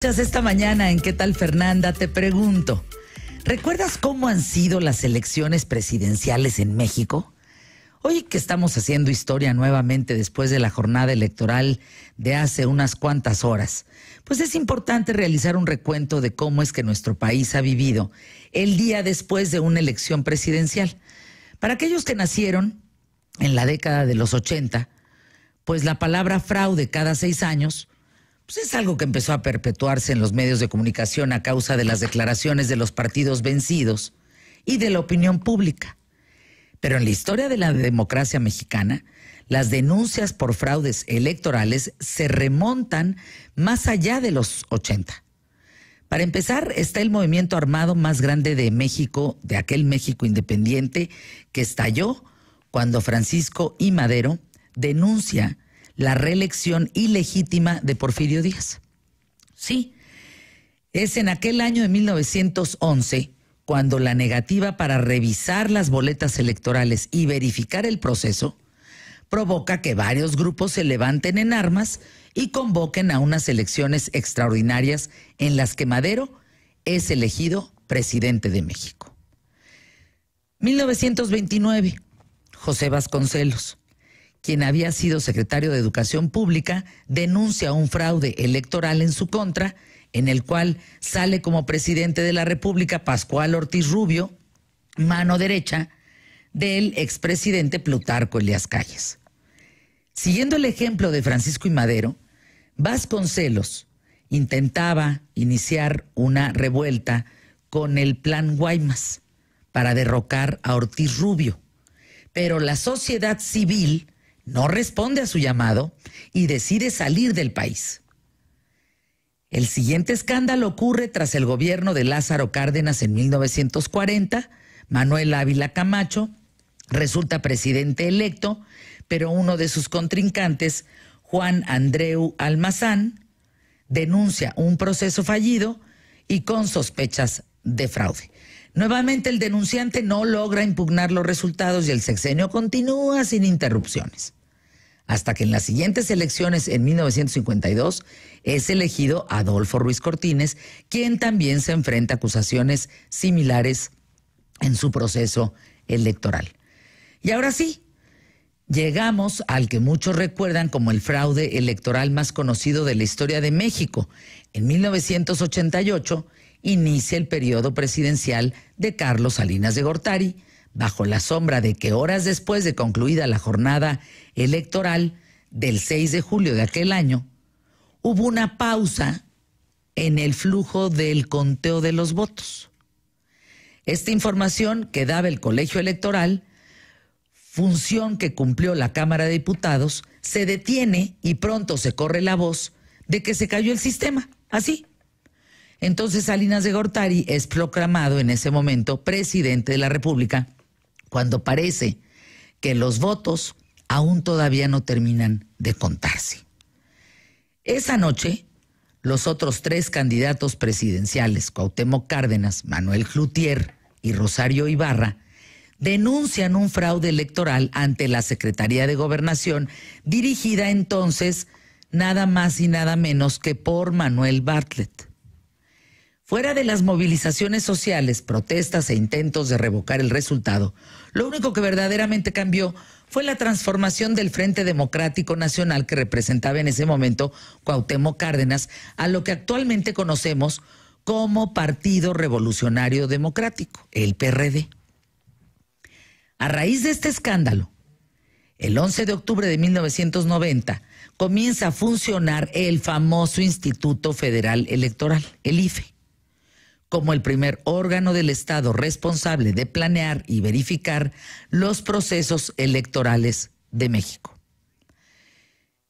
Esta mañana en ¿Qué tal, Fernanda? Te pregunto, ¿recuerdas cómo han sido las elecciones presidenciales en México? Hoy que estamos haciendo historia nuevamente después de la jornada electoral de hace unas cuantas horas, pues es importante realizar un recuento de cómo es que nuestro país ha vivido el día después de una elección presidencial. Para aquellos que nacieron en la década de los 80, pues la palabra fraude cada 6 años pues es algo que empezó a perpetuarse en los medios de comunicación a causa de las declaraciones de los partidos vencidos y de la opinión pública. Pero en la historia de la democracia mexicana, las denuncias por fraudes electorales se remontan más allá de los 80. Para empezar, está el movimiento armado más grande de México, de aquel México independiente que estalló cuando Francisco I. Madero denuncia la reelección ilegítima de Porfirio Díaz. Sí, es en aquel año de 1911 cuando la negativa para revisar las boletas electorales y verificar el proceso provoca que varios grupos se levanten en armas y convoquen a unas elecciones extraordinarias en las que Madero es elegido presidente de México. 1929, José Vasconcelos, quien había sido secretario de Educación Pública, denuncia un fraude electoral en su contra, en el cual sale como presidente de la República Pascual Ortiz Rubio, mano derecha del expresidente Plutarco Elías Calles. Siguiendo el ejemplo de Francisco I. Madero, Vasconcelos intentaba iniciar una revuelta con el Plan Guaymas para derrocar a Ortiz Rubio, pero la sociedad civil no responde a su llamado y decide salir del país. El siguiente escándalo ocurre tras el gobierno de Lázaro Cárdenas en 1940. Manuel Ávila Camacho resulta presidente electo, pero uno de sus contrincantes, Juan Andreu Almazán, denuncia un proceso fallido y con sospechas de fraude. Nuevamente el denunciante no logra impugnar los resultados y el sexenio continúa sin interrupciones. Hasta que en las siguientes elecciones, en 1952, es elegido Adolfo Ruiz Cortines, quien también se enfrenta a acusaciones similares en su proceso electoral. Y ahora sí, llegamos al que muchos recuerdan como el fraude electoral más conocido de la historia de México. En 1988 inicia el periodo presidencial de Carlos Salinas de Gortari, bajo la sombra de que horas después de concluida la jornada electoral del 6 de julio de aquel año, hubo una pausa en el flujo del conteo de los votos. Esta información que daba el colegio electoral, función que cumplió la Cámara de Diputados, se detiene y pronto se corre la voz de que se cayó el sistema, así. Entonces Salinas de Gortari es proclamado en ese momento presidente de la República, cuando parece que los votos aún todavía no terminan de contarse. Esa noche, los otros 3 candidatos presidenciales, Cuauhtémoc Cárdenas, Manuel Cloutier y Rosario Ibarra, denuncian un fraude electoral ante la Secretaría de Gobernación, dirigida entonces nada más y nada menos que por Manuel Bartlett. Fuera de las movilizaciones sociales, protestas e intentos de revocar el resultado, lo único que verdaderamente cambió fue la transformación del Frente Democrático Nacional que representaba en ese momento Cuauhtémoc Cárdenas a lo que actualmente conocemos como Partido Revolucionario Democrático, el PRD. A raíz de este escándalo, el 11 de octubre de 1990 comienza a funcionar el famoso Instituto Federal Electoral, el IFE, como el primer órgano del Estado responsable de planear y verificar los procesos electorales de México.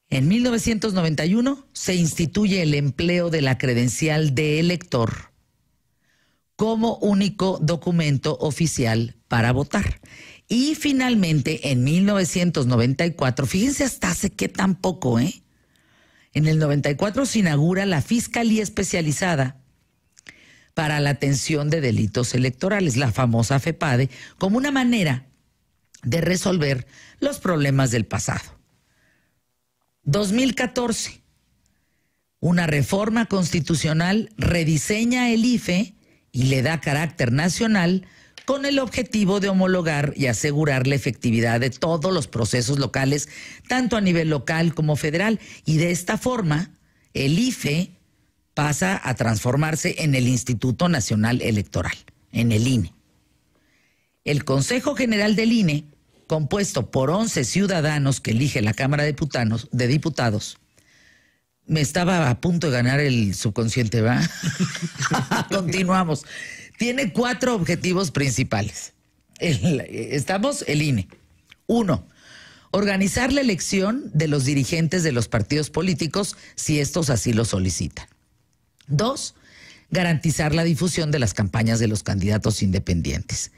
En 1991 se instituye el empleo de la credencial de elector como único documento oficial para votar. Y finalmente, en 1994, fíjense hasta hace que tampoco, en el 94 se inaugura la Fiscalía Especializada para la Atención de Delitos Electorales, la famosa FEPADE, como una manera de resolver los problemas del pasado. 2014, Una reforma constitucional rediseña el IFE y le da carácter nacional con el objetivo de homologar y asegurar la efectividad de todos los procesos locales, tanto a nivel local como federal. Y de esta forma, el IFE pasa a transformarse en el Instituto Nacional Electoral, en el INE. El Consejo General del INE, compuesto por 11 ciudadanos que elige la Cámara de Diputados, me estaba a punto de ganar el subconsciente, ¿va? Continuamos. Tiene 4 objetivos principales. El INE. 1. Organizar la elección de los dirigentes de los partidos políticos si estos así lo solicitan. 2. Garantizar la difusión de las campañas de los candidatos independientes.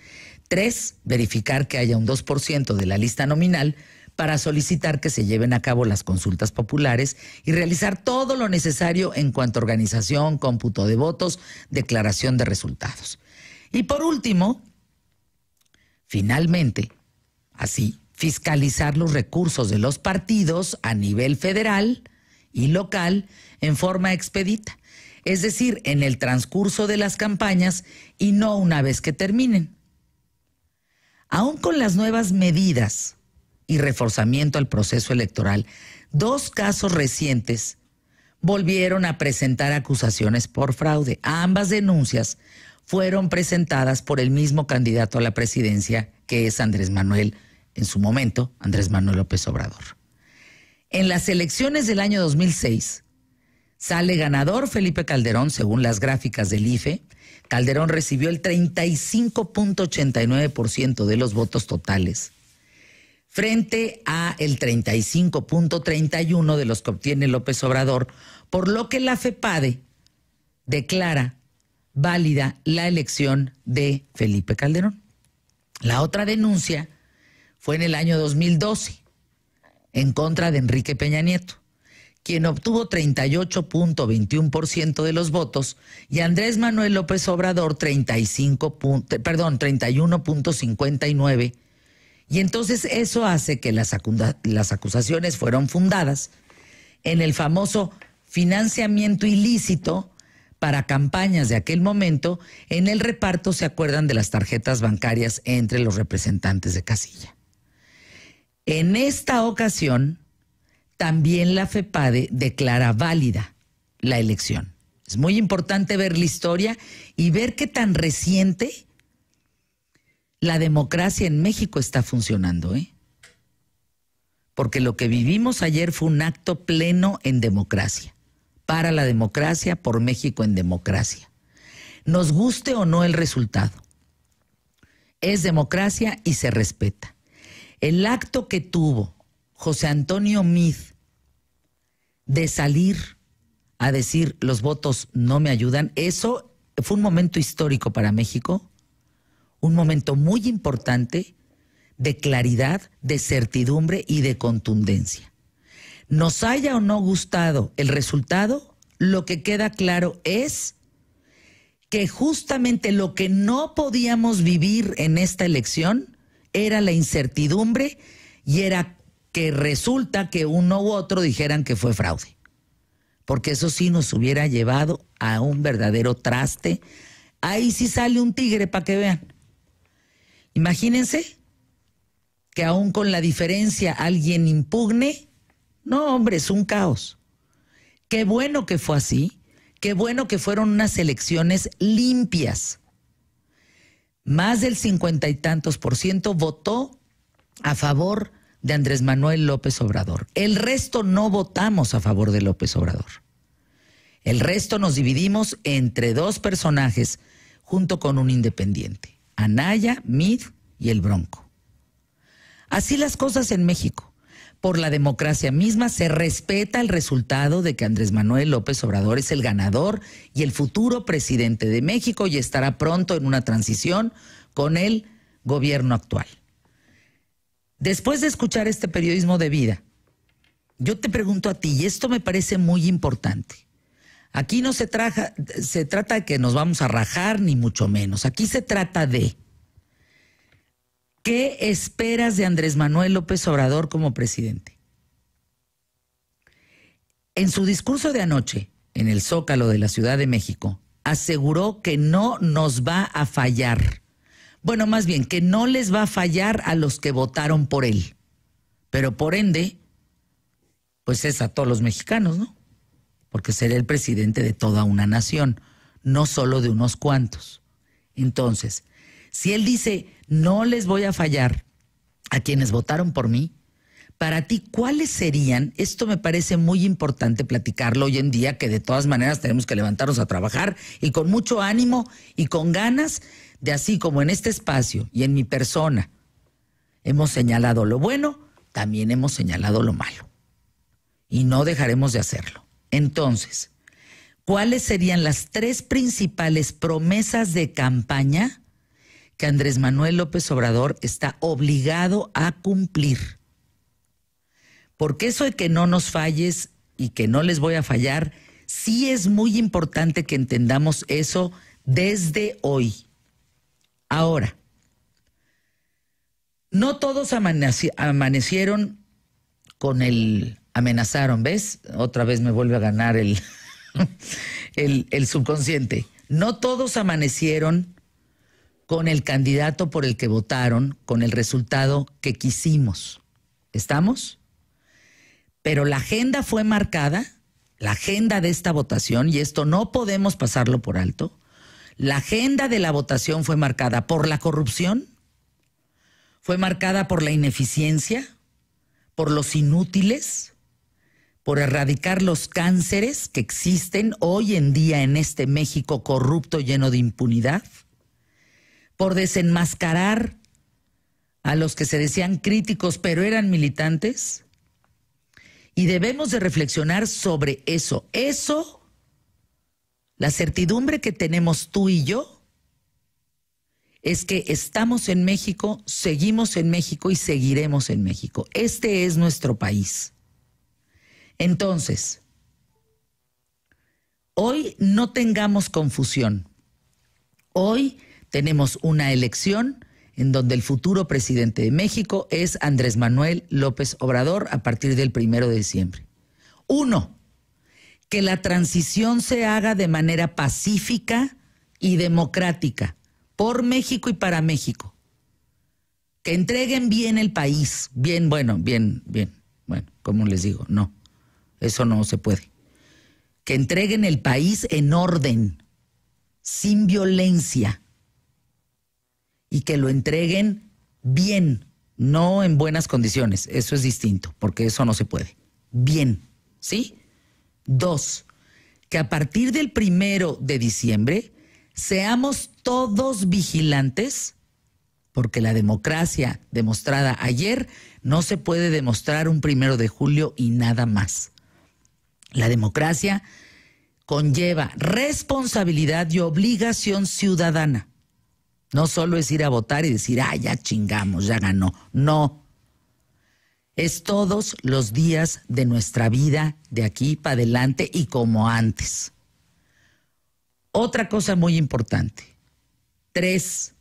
3. Verificar que haya un 2% de la lista nominal para solicitar que se lleven a cabo las consultas populares y realizar todo lo necesario en cuanto a organización, cómputo de votos, declaración de resultados. Y por último, finalmente, así, fiscalizar los recursos de los partidos a nivel federal y local en forma expedita, es decir, en el transcurso de las campañas y no una vez que terminen. Aún con las nuevas medidas y reforzamiento al proceso electoral, 2 casos recientes volvieron a presentar acusaciones por fraude. Ambas denuncias fueron presentadas por el mismo candidato a la presidencia, que es Andrés Manuel, en su momento, Andrés Manuel López Obrador. En las elecciones del año 2006, sale ganador Felipe Calderón, según las gráficas del IFE. Calderón recibió el 35.89% de los votos totales, frente a el 35.31% de los que obtiene López Obrador, por lo que la FEPADE declara válida la elección de Felipe Calderón. La otra denuncia fue en el año 2012, en contra de Enrique Peña Nieto, quien obtuvo 38.21% de los votos, y Andrés Manuel López Obrador 31.59%. Y entonces eso hace que las acusaciones fueron fundadas en el famoso financiamiento ilícito para campañas de aquel momento. En el reparto, ¿se acuerdan?, de las tarjetas bancarias entre los representantes de casilla. En esta ocasión, también la FEPADE declara válida la elección. Es muy importante ver la historia y ver qué tan reciente la democracia en México está funcionando, Porque lo que vivimos ayer fue un acto pleno en democracia. Para la democracia, por México en democracia. Nos guste o no el resultado. Es democracia y se respeta. El acto que tuvo José Antonio Meade de salir a decir los votos no me ayudan, eso fue un momento histórico para México. Un momento muy importante de claridad, de certidumbre y de contundencia. Nos haya o no gustado el resultado, lo que queda claro es que justamente lo que no podíamos vivir en esta elección era la incertidumbre, y era que resulta que uno u otro dijeran que fue fraude. Porque eso sí nos hubiera llevado a un verdadero traste. Ahí sí sale un tigre para que vean. Imagínense que aún con la diferencia alguien impugne. No, hombre, es un caos. Qué bueno que fue así, qué bueno que fueron unas elecciones limpias. Más del 50 y tantos % votó a favor de Andrés Manuel López Obrador. El resto no votamos a favor de López Obrador. El resto nos dividimos entre 2 personajes junto con un independiente. Anaya, Meade y el Bronco. Así las cosas en México. Por la democracia misma se respeta el resultado de que Andrés Manuel López Obrador es el ganador y el futuro presidente de México, y estará pronto en una transición con el gobierno actual. Después de escuchar este periodismo de vida, yo te pregunto a ti, y esto me parece muy importante. Aquí no se trata de que nos vamos a rajar, ni mucho menos. Aquí se trata de ¿qué esperas de Andrés Manuel López Obrador como presidente? En su discurso de anoche, en el Zócalo de la Ciudad de México, aseguró que no nos va a fallar. Bueno, más bien, que no les va a fallar a los que votaron por él. Pero por ende, pues es a todos los mexicanos, ¿no? Porque será el presidente de toda una nación, no solo de unos cuantos. Entonces, si él dice, no les voy a fallar a quienes votaron por mí, para ti, ¿cuáles serían? Esto me parece muy importante platicarlo hoy en día, que de todas maneras tenemos que levantarnos a trabajar y con mucho ánimo y con ganas de, así como en este espacio y en mi persona hemos señalado lo bueno, también hemos señalado lo malo. Y no dejaremos de hacerlo. Entonces, ¿cuáles serían las 3 principales promesas de campaña que Andrés Manuel López Obrador está obligado a cumplir? Porque eso de que no nos falles y que no les voy a fallar, sí es muy importante que entendamos eso desde hoy. Ahora, no todos amanecieron con el... Amenazaron, ¿ves? Otra vez me vuelve a ganar el subconsciente. No todos amanecieron con el candidato por el que votaron, con el resultado que quisimos. ¿Estamos? Pero la agenda fue marcada, la agenda de esta votación, y esto no podemos pasarlo por alto, la agenda de la votación fue marcada por la corrupción, fue marcada por la ineficiencia, por los inútiles, por erradicar los cánceres que existen hoy en día en este México corrupto lleno de impunidad, por desenmascarar a los que se decían críticos pero eran militantes. Y debemos de reflexionar sobre eso. Eso, la certidumbre que tenemos tú y yo, es que estamos en México, seguimos en México y seguiremos en México. Este es nuestro país. Entonces, hoy no tengamos confusión. Hoy tenemos una elección en donde el futuro presidente de México es Andrés Manuel López Obrador a partir del 1 de diciembre. 1, que la transición se haga de manera pacífica y democrática, por México y para México. Que entreguen bien el país, bueno, ¿cómo les digo? No, eso no se puede. Que entreguen el país en orden, sin violencia. Y que lo entreguen bien, no en buenas condiciones. Eso es distinto, porque eso no se puede. Bien, ¿sí? 2, que a partir del 1 de diciembre seamos todos vigilantes, porque la democracia demostrada ayer no se puede demostrar un 1 de julio y nada más. La democracia conlleva responsabilidad y obligación ciudadana. No solo es ir a votar y decir, ya chingamos, ya ganó. No. Es todos los días de nuestra vida, de aquí para adelante y como antes. Otra cosa muy importante. 3,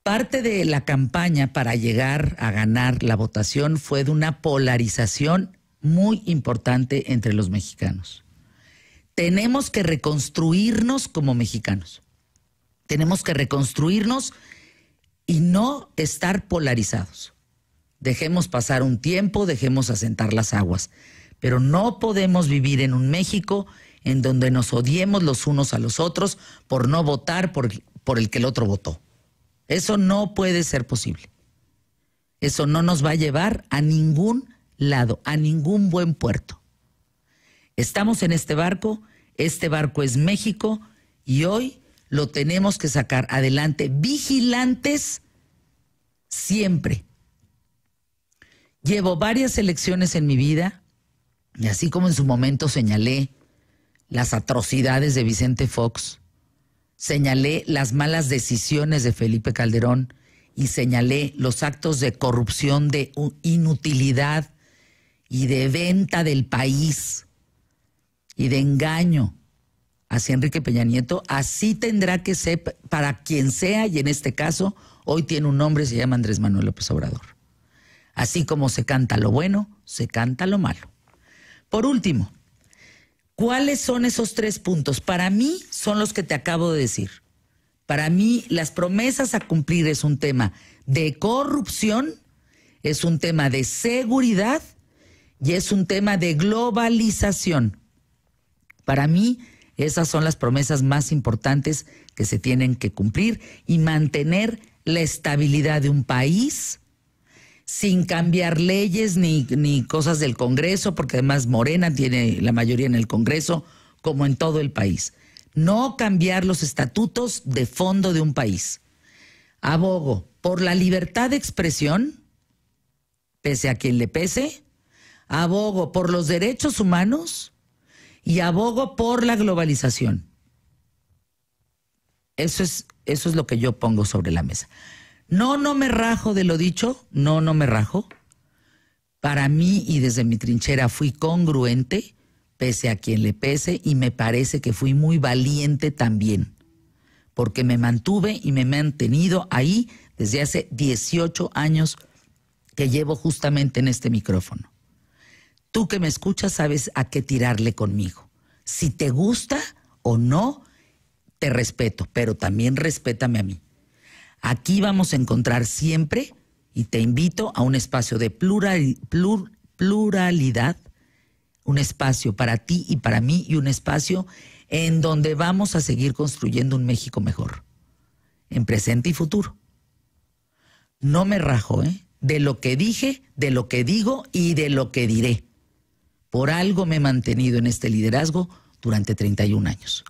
parte de la campaña para llegar a ganar la votación fue de una polarización muy importante entre los mexicanos. Tenemos que reconstruirnos como mexicanos. Tenemos que reconstruirnos y no estar polarizados. Dejemos pasar un tiempo, dejemos asentar las aguas. Pero no podemos vivir en un México en donde nos odiemos los unos a los otros por no votar por el que el otro votó. Eso no puede ser posible. Eso no nos va a llevar a ningún lado, a ningún buen puerto. Estamos en este barco es México y hoy lo tenemos que sacar adelante, vigilantes siempre. Llevo varias elecciones en mi vida, y así como en su momento señalé las atrocidades de Vicente Fox, señalé las malas decisiones de Felipe Calderón y señalé los actos de corrupción, de inutilidad y de venta del país y de engaño hacia Enrique Peña Nieto, así tendrá que ser para quien sea, y en este caso, hoy tiene un nombre, se llama Andrés Manuel López Obrador. Así como se canta lo bueno, se canta lo malo. Por último, ¿Cuáles son esos 3 puntos? Para mí son los que te acabo de decir. Para mí las promesas a cumplir es un tema de corrupción, es un tema de seguridad y es un tema de globalización. Para mí esas son las promesas más importantes que se tienen que cumplir y mantener la estabilidad de un país sin cambiar leyes ni cosas del Congreso, porque además Morena tiene la mayoría en el Congreso, como en todo el país. No cambiar los estatutos de fondo de un país. Abogo por la libertad de expresión, pese a quien le pese. Abogo por los derechos humanos y abogo por la globalización. Eso es lo que yo pongo sobre la mesa. No me rajo de lo dicho, no me rajo. Para mí y desde mi trinchera fui congruente, pese a quien le pese, y me parece que fui muy valiente también, porque me mantuve y me he mantenido ahí desde hace 18 años que llevo justamente en este micrófono. Tú que me escuchas sabes a qué tirarle conmigo. Si te gusta o no, te respeto, pero también respétame a mí. Aquí vamos a encontrar siempre, y te invito a un espacio de pluralidad, un espacio para ti y para mí, y un espacio en donde vamos a seguir construyendo un México mejor, en presente y futuro. No me rajo, de lo que dije, de lo que digo y de lo que diré. Por algo me he mantenido en este liderazgo durante 31 años.